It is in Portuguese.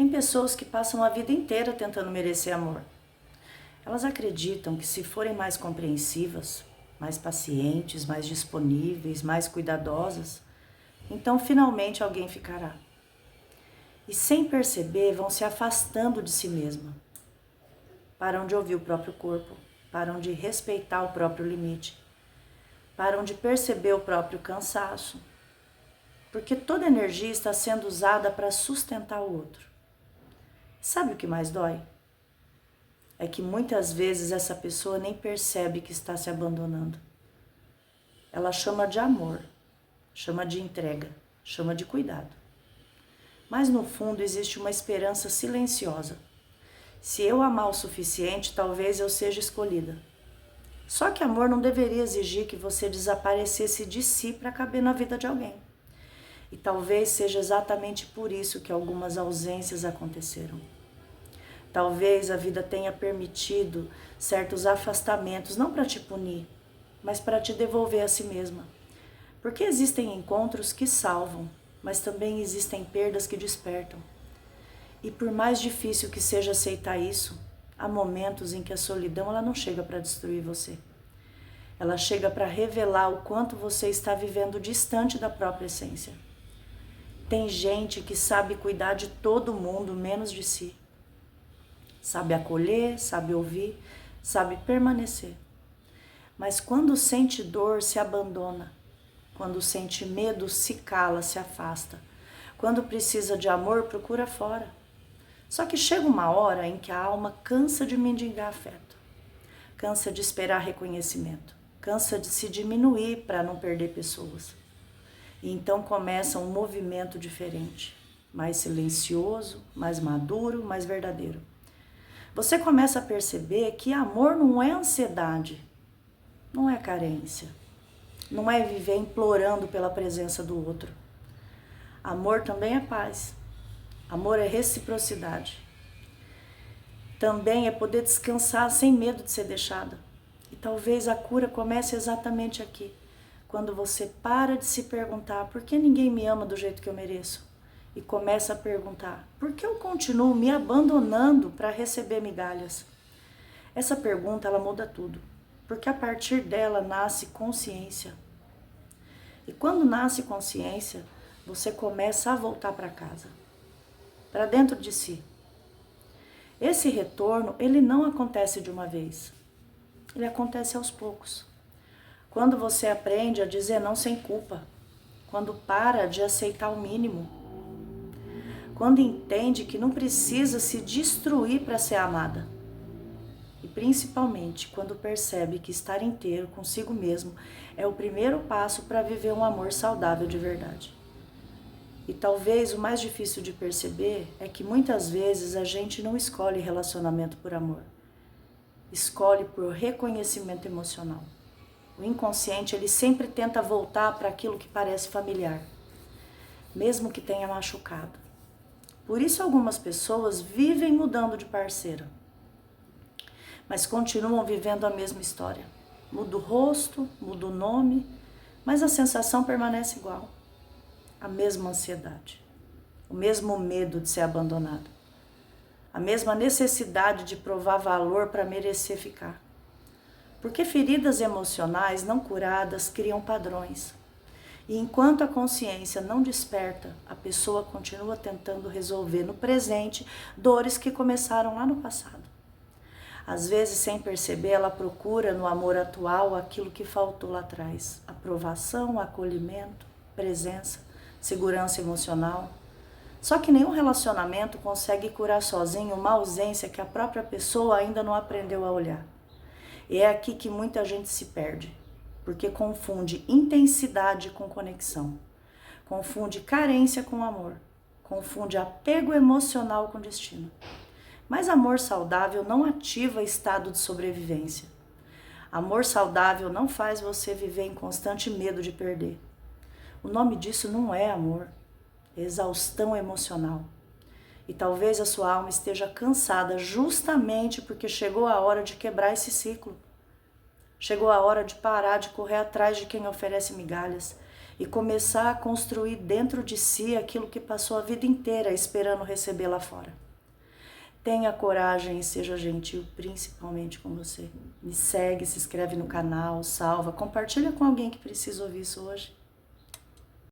Tem pessoas que passam a vida inteira tentando merecer amor. Elas acreditam que se forem mais compreensivas, mais pacientes, mais disponíveis, mais cuidadosas, então finalmente alguém ficará. E sem perceber vão se afastando de si mesma. Param de ouvir o próprio corpo, param de respeitar o próprio limite, param de perceber o próprio cansaço, porque toda energia está sendo usada para sustentar o outro. Sabe o que mais dói? É que muitas vezes essa pessoa nem percebe que está se abandonando. Ela chama de amor, chama de entrega, chama de cuidado. Mas no fundo existe uma esperança silenciosa. Se eu amar o suficiente, talvez eu seja escolhida. Só que amor não deveria exigir que você desaparecesse de si para caber na vida de alguém. E talvez seja exatamente por isso que algumas ausências aconteceram. Talvez a vida tenha permitido certos afastamentos, não para te punir, mas para te devolver a si mesma. Porque existem encontros que salvam, mas também existem perdas que despertam. E por mais difícil que seja aceitar isso, há momentos em que a solidão ela não chega para destruir você. Ela chega para revelar o quanto você está vivendo distante da própria essência. Tem gente que sabe cuidar de todo mundo, menos de si. Sabe acolher, sabe ouvir, sabe permanecer. Mas quando sente dor, se abandona. Quando sente medo, se cala, se afasta. Quando precisa de amor, procura fora. Só que chega uma hora em que a alma cansa de mendigar afeto. Cansa de esperar reconhecimento. Cansa de se diminuir para não perder pessoas. E então começa um movimento diferente. Mais silencioso, mais maduro, mais verdadeiro. Você começa a perceber que amor não é ansiedade, não é carência, não é viver implorando pela presença do outro. Amor também é paz, amor é reciprocidade. Também é poder descansar sem medo de ser deixada. E talvez a cura comece exatamente aqui, quando você para de se perguntar por que ninguém me ama do jeito que eu mereço. E começa a perguntar, por que eu continuo me abandonando para receber migalhas? Essa pergunta, ela muda tudo, porque a partir dela nasce consciência. E quando nasce consciência, você começa a voltar para casa, para dentro de si. Esse retorno, ele não acontece de uma vez, ele acontece aos poucos. Quando você aprende a dizer não sem culpa, quando para de aceitar o mínimo, quando entende que não precisa se destruir para ser amada. E principalmente quando percebe que estar inteiro consigo mesmo é o primeiro passo para viver um amor saudável de verdade. E talvez o mais difícil de perceber é que muitas vezes a gente não escolhe relacionamento por amor. Escolhe por reconhecimento emocional. O inconsciente, ele sempre tenta voltar para aquilo que parece familiar, mesmo que tenha machucado. Por isso algumas pessoas vivem mudando de parceiro, mas continuam vivendo a mesma história. Muda o rosto, muda o nome, mas a sensação permanece igual. A mesma ansiedade, o mesmo medo de ser abandonado, a mesma necessidade de provar valor para merecer ficar. Porque feridas emocionais não curadas criam padrões. E enquanto a consciência não desperta, a pessoa continua tentando resolver no presente dores que começaram lá no passado. Às vezes, sem perceber, ela procura no amor atual aquilo que faltou lá atrás. Aprovação, acolhimento, presença, segurança emocional. Só que nenhum relacionamento consegue curar sozinho uma ausência que a própria pessoa ainda não aprendeu a olhar. E é aqui que muita gente se perde, porque confunde intensidade com conexão, confunde carência com amor, confunde apego emocional com destino. Mas amor saudável não ativa estado de sobrevivência. Amor saudável não faz você viver em constante medo de perder. O nome disso não é amor, é exaustão emocional. E talvez a sua alma esteja cansada justamente porque chegou a hora de quebrar esse ciclo. Chegou a hora de parar de correr atrás de quem oferece migalhas e começar a construir dentro de si aquilo que passou a vida inteira esperando receber lá fora. Tenha coragem e seja gentil, principalmente com você. Me segue, se inscreve no canal, salva, compartilha com alguém que precisa ouvir isso hoje.